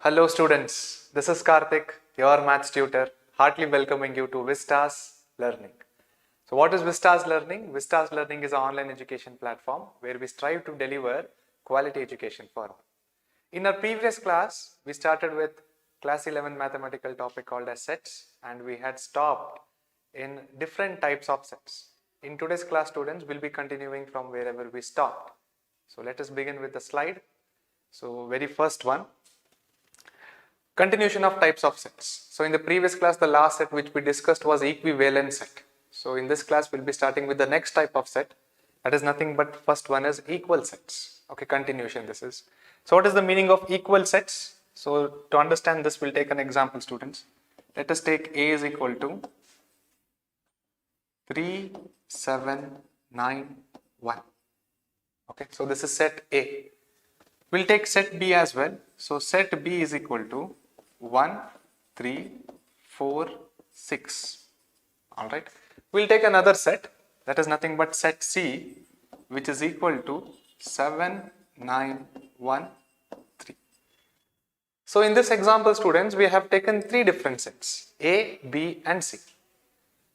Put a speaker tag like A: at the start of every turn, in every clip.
A: Hello students, this is Karthik, your maths tutor, heartily welcoming you to Vista's Learning. So what is Vista's Learning? Vista's Learning is an online education platform where we strive to deliver quality education for all. In our previous class, we started with class 11 mathematical topic called as sets, and we had stopped in different types of sets. In today's class, students will be continuing from wherever we stopped. So let us begin with the slide. So very first one, continuation of types of sets. So in the previous class, the last set which we discussed was equivalent set. So in this class, we'll be starting with the next type of set. That is nothing but first one is equal sets. Okay, continuation this is. So what is the meaning of equal sets? So to understand this, we'll take an example, students. Let us take A is equal to 3, 7, 9, 1. Okay, so this is set A. We'll take set B as well. So set B is equal to 1, 3, 4, 6. Alright. We'll take another set, that is nothing but set C, which is equal to 7, 9, 1, 3. So in this example, students, we have taken three different sets, A, B and C.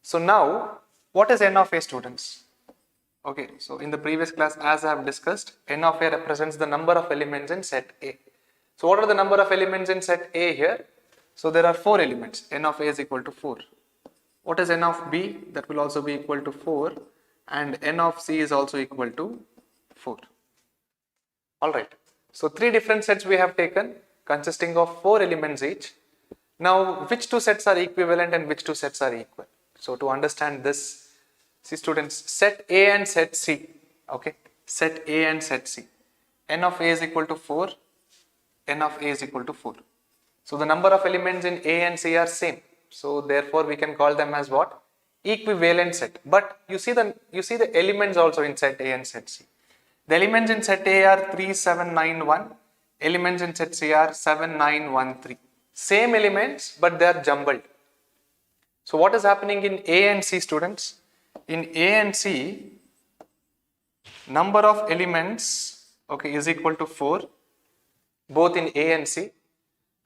A: So now, what is n of A, students? Okay, so in the previous class, as I have discussed, n of A represents the number of elements in set A. So what are the number of elements in set A here? So there are 4 elements. N of A is equal to 4. What is n of B? That will also be equal to 4. And n of C is also equal to 4. Alright. So 3 different sets we have taken consisting of 4 elements each. Now which 2 sets are equivalent and which 2 sets are equal? So to understand this, see students, set A and set C. Okay. Set A and set C. N of A is equal to 4. N of A is equal to 4. So the number of elements in A and C are same. So therefore we can call them as what? Equivalent set. But you see the elements also in set A and set C. The elements in set A are 3, 7, 9, 1. Elements in set C are 7, 9, 1, 3. Same elements, but they are jumbled. So what is happening in A and C, students? In A and C, number of elements, okay, is equal to 4. Both in A and C,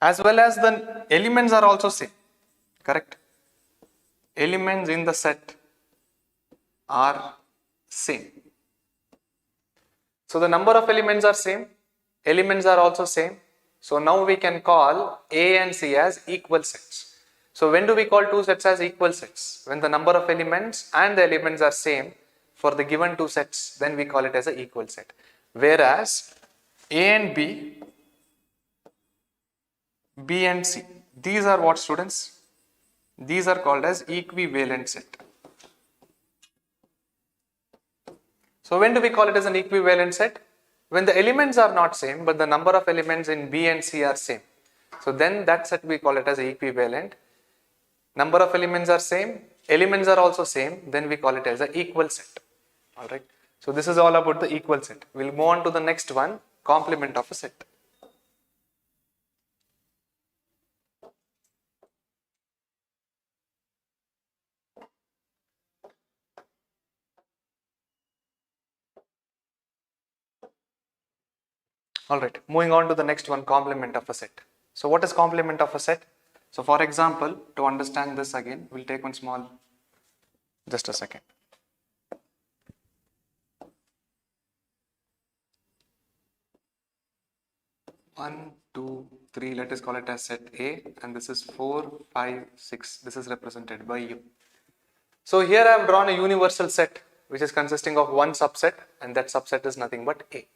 A: as well as the elements are also same, correct? Elements in the set are same. So the number of elements are same, elements are also same. So now we can call A and C as equal sets. So when do we call 2 sets as equal sets? When the number of elements and the elements are same for the given 2 sets, then we call it as an equal set. Whereas A and B and C, these are what, students? These are called as equivalent set. So when do we call it as an equivalent set? When the elements are not same, but the number of elements in B and C are same. So then that set we call it as equivalent. Number of elements are same, elements are also same, then we call it as an equal set. Alright. So this is all about the equal set. We'll move on to the next one, complement of a set. Alright, moving on to the next one, complement of a set. So what is complement of a set? So for example, to understand this again, we'll take one small, just a second. One, two, three, let us call it as set A, and this is 4, 5, 6. This is represented by U. So here I have drawn a universal set which is consisting of one subset, and that subset is nothing but A.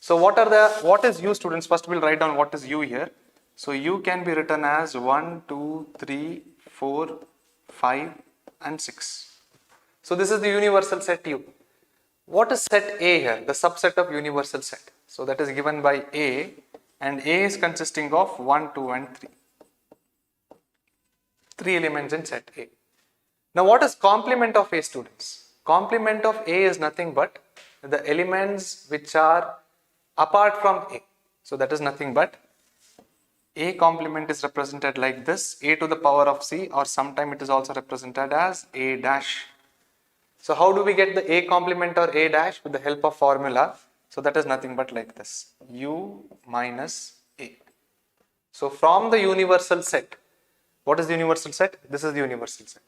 A: So what is U, students? First we'll write down what is U here. So U can be written as 1, 2, 3, 4, 5 and 6. So this is the universal set U. What is set A here? The subset of universal set. So that is given by A, and A is consisting of 1, 2 and 3. 3 elements in set A. Now what is complement of A, students? Complement of A is nothing but the elements which are apart from A. So that is nothing but A complement is represented like this, A to the power of C, or sometime it is also represented as A dash. So how do we get the A complement or A dash? With the help of formula. So that is nothing but like this, U minus A. So from the universal set, what is the universal set? This is the universal set.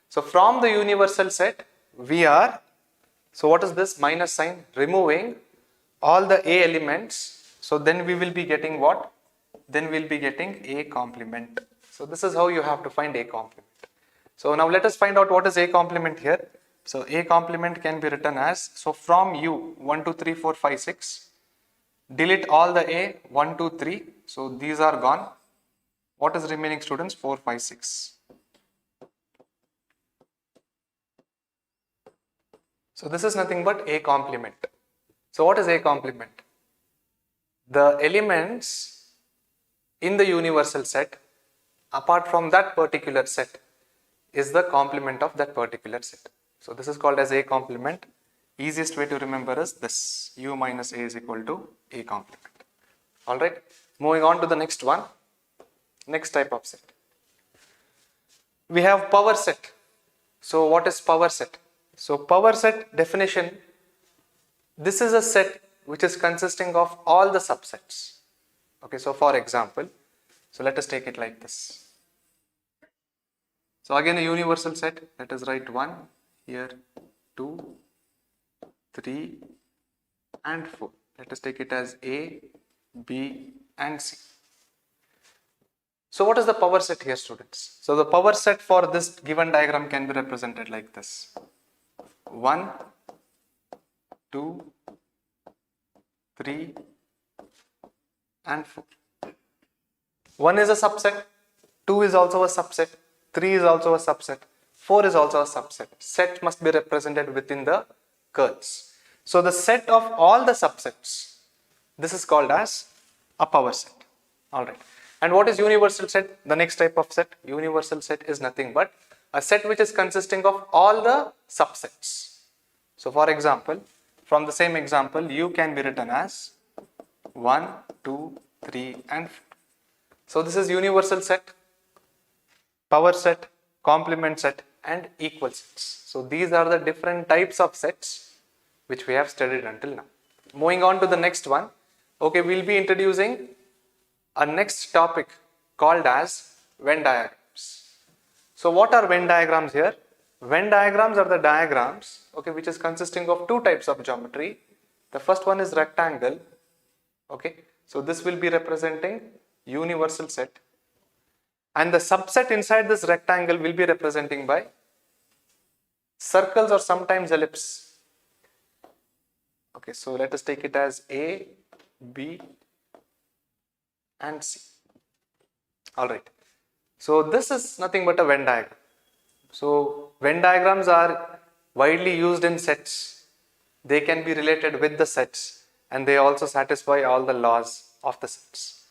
A: So from the universal set, we are, so what is this minus sign? Removing all the A elements. So then we will be getting what? Then we'll be getting A complement. So this is how you have to find A complement. So now let us find out what is A complement here. So A complement can be written as, so from U 1, 2, 3, 4, 5, 6, delete all the A 1, 2, 3. So these are gone. What is remaining, students? 4, 5, 6. So this is nothing but A complement. So what is A complement? The elements in the universal set apart from that particular set is the complement of that particular set. So this is called as A complement. Easiest way to remember is this, U minus A is equal to A complement. Alright, moving on to the next one. Next type of set. We have power set. So what is power set? So power set definition, this is a set which is consisting of all the subsets. Okay, so for example, so let us take it like this. So again a universal set, let us write 1 here, 2, 3 and 4. Let us take it as A, B and C. So what is the power set here, students? So the power set for this given diagram can be represented like this. 1, 2, 3 and 4. 1 is a subset, 2 is also a subset, 3 is also a subset, 4 is also a subset. Set must be represented within the curves. So the set of all the subsets, this is called as a power set. Alright. And what is universal set? The next type of set. Universal set is nothing but a set which is consisting of all the subsets. So for example, from the same example, U can be written as 1, 2, 3 and 4. So this is universal set, power set, complement set and equal sets. So these are the different types of sets which we have studied until now. Moving on to the next one. Okay, we'll be introducing a next topic called as Venn diagrams. So what are Venn diagrams here? Venn diagrams are the diagrams, okay, which is consisting of two types of geometry. The first one is rectangle. Okay, so this will be representing universal set, and the subset inside this rectangle will be representing by circles or sometimes ellipse. Okay, so let us take it as A, B and C. Alright, so this is nothing but a Venn diagram. So Venn diagrams are widely used in sets. They can be related with the sets and they also satisfy all the laws of the sets.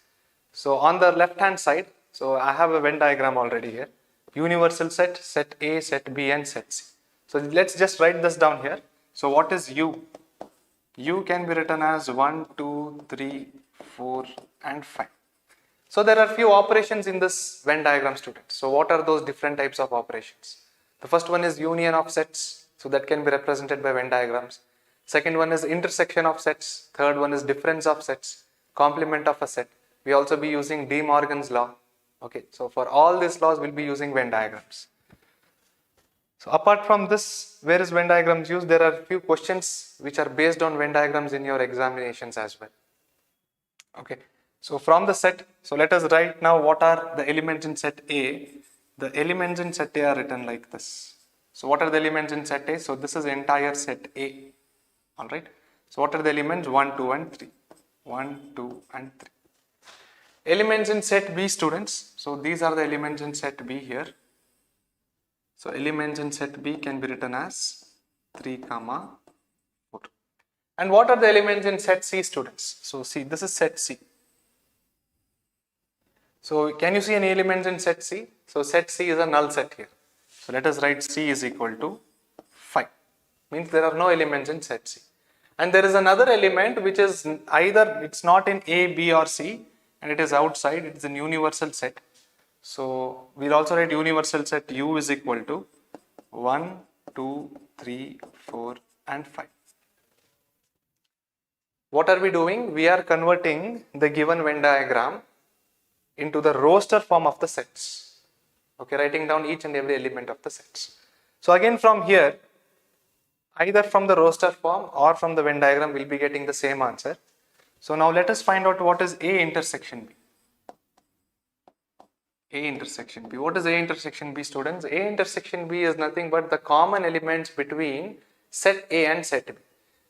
A: So on the left hand side, so I have a Venn diagram already here. Universal set, set A, set B and set C. So let's just write this down here. So what is U? U can be written as 1, 2, 3, 4 and 5. So there are few operations in this Venn diagram, students. So what are those different types of operations? The first one is union of sets. So that can be represented by Venn diagrams. Second one is intersection of sets. Third one is difference of sets. Complement of a set. We also be using De Morgan's law. Okay, so for all these laws we'll be using Venn diagrams. So apart from this, where is Venn diagrams used? There are few questions which are based on Venn diagrams in your examinations as well. Okay, so from the set, so let us write now what are the elements in set A. The elements in set A are written like this. So what are the elements in set A? So this is entire set A. Alright, so what are the elements? 1, 2 and 3. 1, 2 and 3. Elements in set B, students. So these are the elements in set B here. So elements in set B can be written as 3, 4. And what are the elements in set C, students? So see, this is set C. So can you see any elements in set C? So set C is a null set here. So let us write C is equal to 5. Means there are no elements in set C. And there is another element which is either it's not in A, B or C and it is outside, it is in universal set. So we'll also write universal set U is equal to 1, 2, 3, 4 and 5. What are we doing? We are converting the given Venn diagram into the roster form of the sets. Okay, writing down each and every element of the sets. So again from here, either from the roster form or from the Venn diagram, we'll be getting the same answer. So now let us find out what is A intersection B. A intersection B. What is A intersection B, students? A intersection B is nothing but the common elements between set A and set B.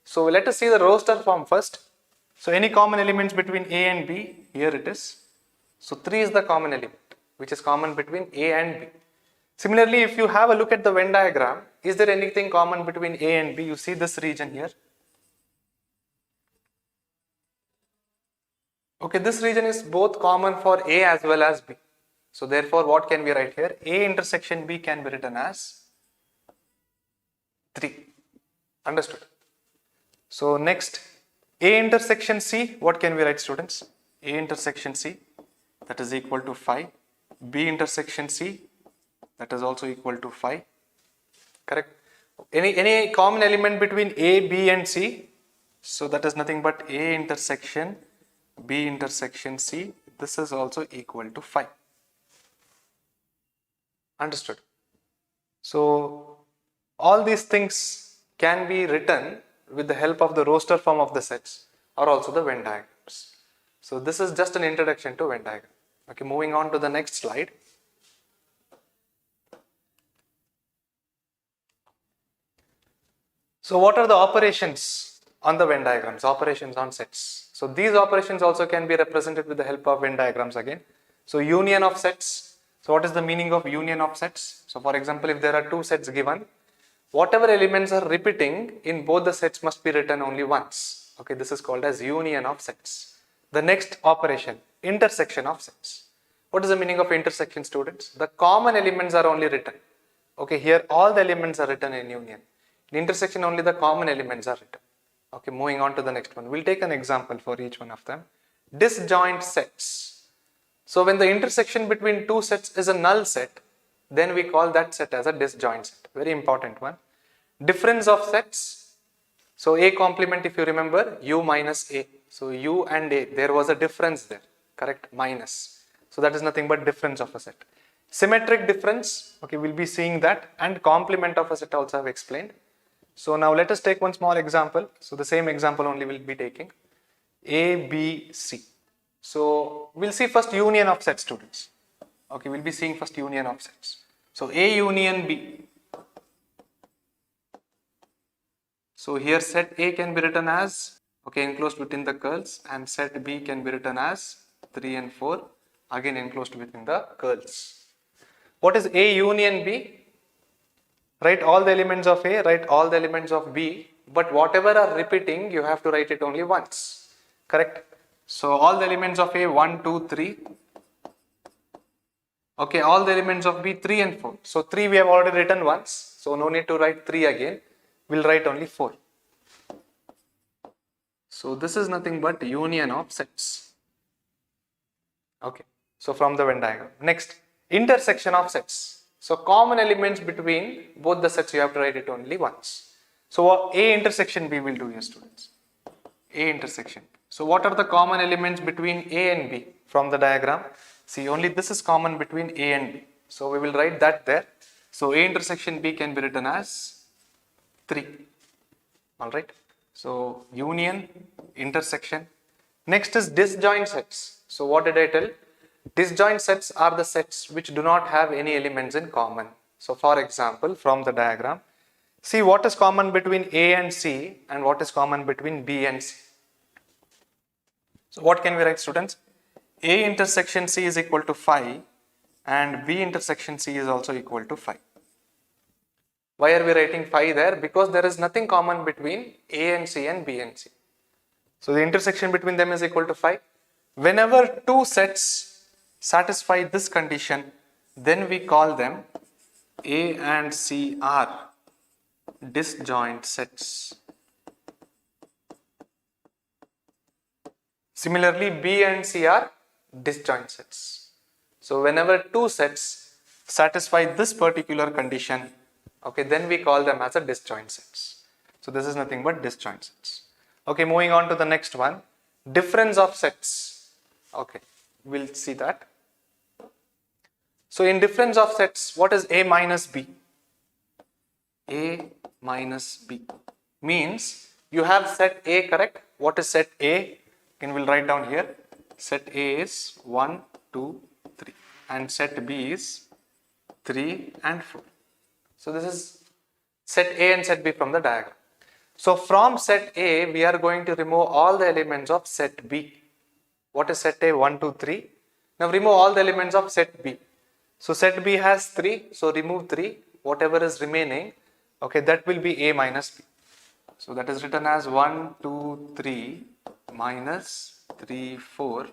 A: So let us see the roster form first. So any common elements between A and B, here it is. So 3 is the common element which is common between A and B. Similarly, if you have a look at the Venn diagram, is there anything common between A and B? You see this region here. Okay, this region is both common for A as well as B. So therefore, what can we write here? A intersection B can be written as 3. Understood? So next, A intersection C, what can we write, students? A intersection C, that is equal to 5. B intersection C, that is also equal to 5. Correct? Any common element between A, B and C? So that is nothing but A intersection B intersection C. This is also equal to 5. Understood? So all these things can be written with the help of the roster form of the sets or also the Venn diagrams. So this is just an introduction to Venn diagram. Okay, moving on to the next slide. So what are the operations on the Venn diagrams? Operations on sets. So these operations also can be represented with the help of Venn diagrams again. So union of sets. So what is the meaning of union of sets? So for example, if there are 2 sets given, whatever elements are repeating in both the sets must be written only once. Okay, this is called as union of sets. The next operation, intersection of sets. What is the meaning of intersection, students? The common elements are only written. Okay, here all the elements are written in union. In intersection only the common elements are written. Okay, moving on to the next one. We'll take an example for each one of them. Disjoint sets. So when the intersection between 2 sets is a null set, then we call that set as a disjoint set. Very important one. Difference of sets. So A complement, if you remember, U minus A. So U and A, there was a difference there. Correct? Minus. So that is nothing but difference of a set. Symmetric difference. Okay, we'll be seeing that. And complement of a set also I've explained. So now let us take one small example. So the same example only we'll be taking. A, B, C. So we'll see first union of sets, students. Okay, we'll be seeing first union of sets. So A union B. So here set A can be written as, okay, enclosed within the curls, and set B can be written as 3 and 4, again enclosed within the curls. What is A union B? Write all the elements of A, write all the elements of B, but whatever are repeating, you have to write it only once. Correct? So all the elements of A, 1, 2, 3. Okay, all the elements of B, 3 and 4. So 3 we have already written once, so no need to write 3 again. We'll write only 4. So this is nothing but union of sets. Okay, so from the Venn diagram. Next, intersection of sets. So common elements between both the sets, you have to write it only once. So what A intersection B will do here, students? A intersection. So what are the common elements between A and B from the diagram? See, only this is common between A and B. So we will write that there. So A intersection B can be written as 3. Alright. So union, intersection. Next is disjoint sets. So what did I tell? Disjoint sets are the sets which do not have any elements in common. So for example, from the diagram, see what is common between A and C and what is common between B and C. So what can we write, students? A intersection C is equal to 5 and B intersection C is also equal to 5. Why are we writing 5 there? Because there is nothing common between A and C and B and C. So the intersection between them is equal to 5. Whenever 2 sets satisfy this condition, then we call them A and C are disjoint sets. Similarly, B and C are disjoint sets. So whenever 2 sets satisfy this particular condition, okay, then we call them as a disjoint sets. So this is nothing but disjoint sets. Okay, moving on to the next one, difference of sets. Okay, we'll see that. So in difference of sets, what is A minus B? A minus B means you have set A, correct? What is set A? Again, we'll write down here. Set A is 1, 2, 3 and set B is 3 and 4. So this is set A and set B from the diagram. So from set A, we are going to remove all the elements of set B. What is set A? 1, 2, 3. Now remove all the elements of set B. So set B has 3, so remove 3. Whatever is remaining, okay, that will be A minus B. So that is written as 1, 2, 3 minus 3, 4,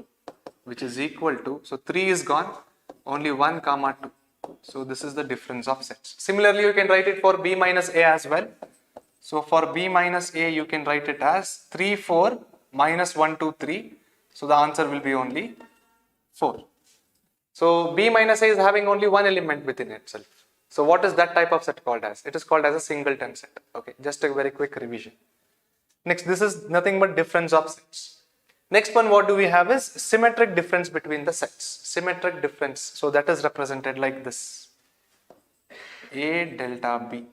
A: which is equal to, so 3 is gone, only 1 comma 2. So this is the difference of sets. Similarly, you can write it for B minus A as well. So for B minus A, you can write it as 3, 4 minus 1, 2, 3. So the answer will be only 4. So B minus A is having only one element within itself. So what is that type of set called as? It is called as a singleton set. Okay, just a very quick revision. Next, this is nothing but difference of sets. Next one, what do we have is symmetric difference between the sets. Symmetric difference. So that is represented like this. A delta B.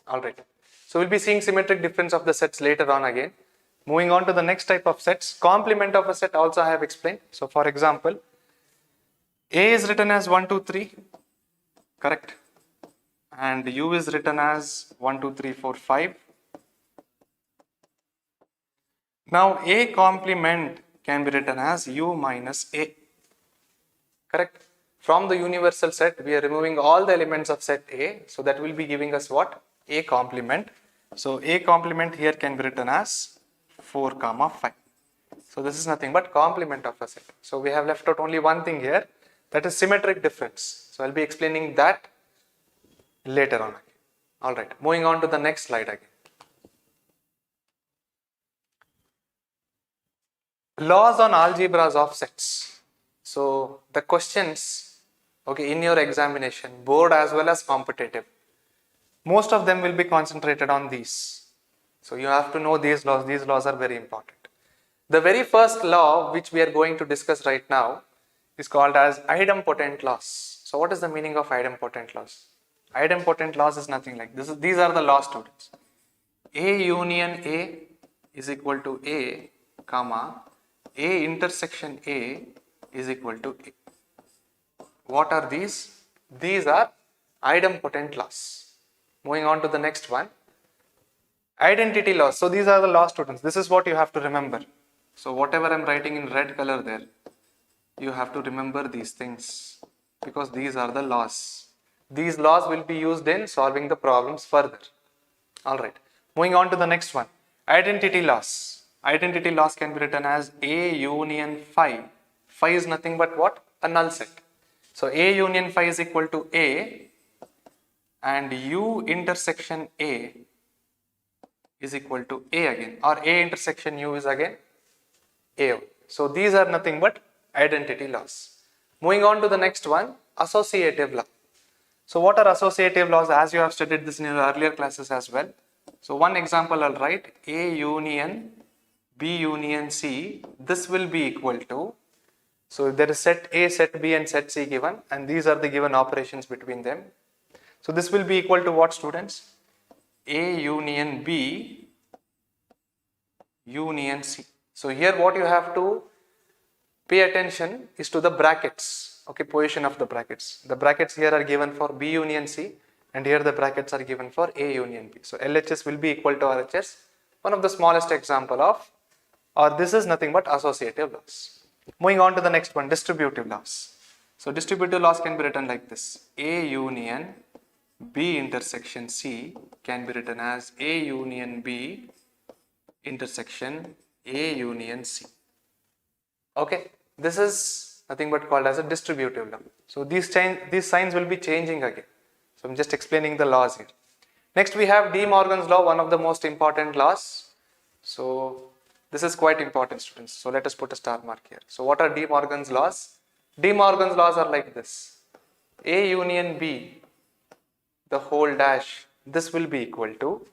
A: Alright. So we'll be seeing symmetric difference of the sets later on again. Moving on to the next type of sets. Complement of a set also I have explained. So for example, A is written as 1, 2, 3. Correct. And U is written as 1, 2, 3, 4, 5. Now A complement can be written as U minus A. Correct. From the universal set, we are removing all the elements of set A. So that will be giving us what? A complement. So A complement here can be written as 4 comma 5. So this is nothing but complement of a set. So we have left out only one thing here, that is symmetric difference. So I'll be explaining that later on again. Alright, moving on to the next slide again. Laws on algebras of sets. So the questions, okay, in your examination, board as well as competitive, most of them will be concentrated on these. So you have to know these laws. These laws are very important. The very first law which we are going to discuss right now is called as idempotent laws. So what is the meaning of idempotent laws? Idempotent laws is nothing like this. These are the law, students. A union A is equal to A, comma, A intersection A is equal to A. What are these? These are idempotent laws. Moving on to the next one. Identity laws. So these are the law, students. This is what you have to remember. So whatever I'm writing in red color there, you have to remember these things because these are the laws. These laws will be used in solving the problems further. Alright. Moving on to the next one. Identity laws. Identity laws can be written as A union phi. Phi is nothing but what? A null set. So A union phi is equal to A and U intersection A is equal to A again, or A intersection U is again A. So these are nothing but identity laws. Moving on to the next one, associative law. So what are associative laws, as you have studied this in your earlier classes as well. So one example I'll write, A union B union C, this will be equal to, so there is set A, set B and set C given, and these are the given operations between them. So this will be equal to what, students? A union B union C. So here what you have to pay attention is to the brackets, okay, position of the brackets. The brackets here are given for B union C and here the brackets are given for A union B. So LHS will be equal to RHS, one of the smallest example of, or this is nothing but associative laws. Moving on to the next one, distributive laws. So distributive laws can be written like this. A union B intersection C can be written as A union B intersection A union C. Okay, this is nothing but called as a distributive law. So these signs will be changing again. So I'm just explaining the laws here. Next we have De Morgan's law, one of the most important laws. So this is quite important, students. So let us put a star mark here. So what are De Morgan's laws? De Morgan's laws are like this. A union B, the whole dash, this will be equal to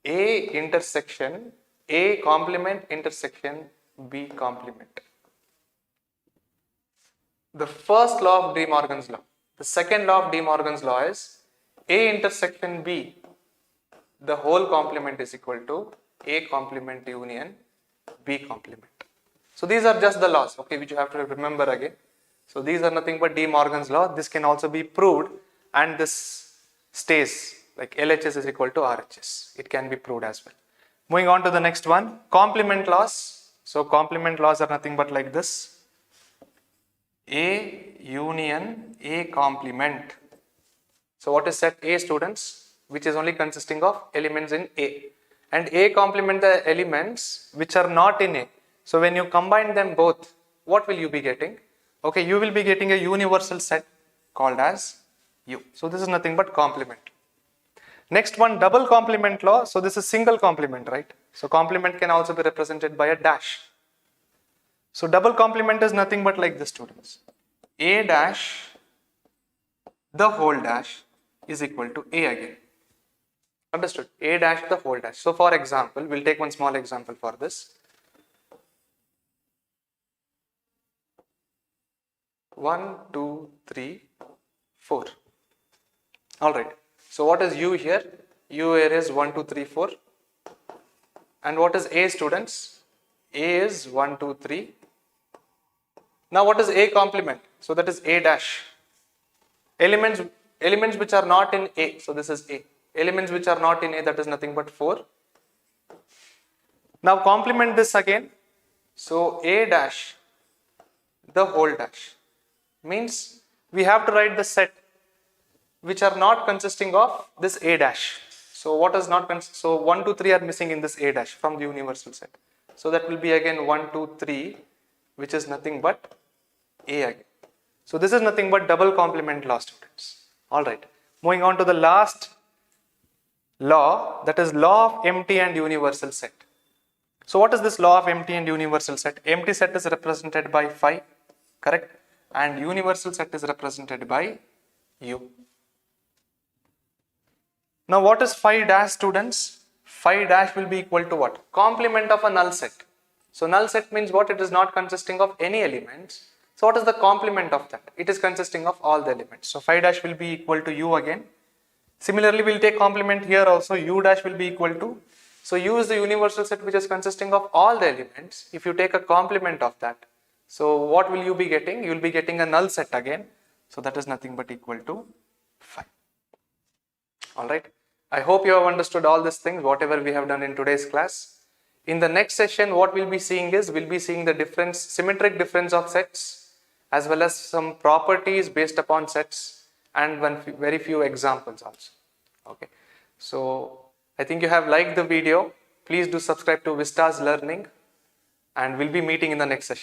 A: A intersection A complement intersection B complement. the first law of De Morgan's law. The second law of De Morgan's law is A intersection B, the whole complement is equal to A complement union B complement. So these are just the laws, okay, which you have to remember again. So these are nothing but De Morgan's law. This can also be proved, and this stays like LHS is equal to RHS. It can be proved as well. Moving on to the next one, complement laws. So complement laws are nothing but like this. A union A complement. So what is set A, students? Which is only consisting of elements in A. And A complement the elements which are not in A. So when you combine them both, what will you be getting? Okay, you will be getting a universal set called as U. So this is nothing but complement. Next one, double complement law. So this is single complement, right? So complement can also be represented by a dash. So double complement is nothing but like this, students. A dash, the whole dash is equal to A again. Understood? A dash the whole dash. So for example, we'll take one small example for this. 1, 2, 3, 4. Alright. So what is U here? U here is 1, 2, 3, 4. And what is A, students? A is 1, 2, 3. Now what is A complement? So that is A dash. Elements which are not in A. So this is A. Elements which are not in A, that is nothing but 4. Now complement this again. So A dash, the whole dash, means we have to write the set which are not consisting of this A dash. So what is not so 1, 2, 3 are missing in this A dash from the universal set. So that will be again 1, 2, 3, which is nothing but A again. So this is nothing but double complement law, students. Alright. Moving on to the last law, that is law of empty and universal set. So what is this law of empty and universal set? Empty set is represented by phi, correct? And universal set is represented by U. Now what is phi dash, students? Phi dash will be equal to what? Complement of a null set. So null set means what? It is not consisting of any elements. So what is the complement of that? It is consisting of all the elements. So phi dash will be equal to U again. Similarly, we'll take complement here also. U dash will be equal to. So U is the universal set which is consisting of all the elements. If you take a complement of that, so what will you be getting? You will be getting a null set again. So that is nothing but equal to phi. Alright. I hope you have understood all these things, whatever we have done in today's class. In the next session, what we'll be seeing is, we'll be seeing the difference, symmetric difference of sets, as well as some properties based upon sets, and very few examples also. Okay. So I think you have liked the video. Please do subscribe to Vista's Learning, and we'll be meeting in the next session.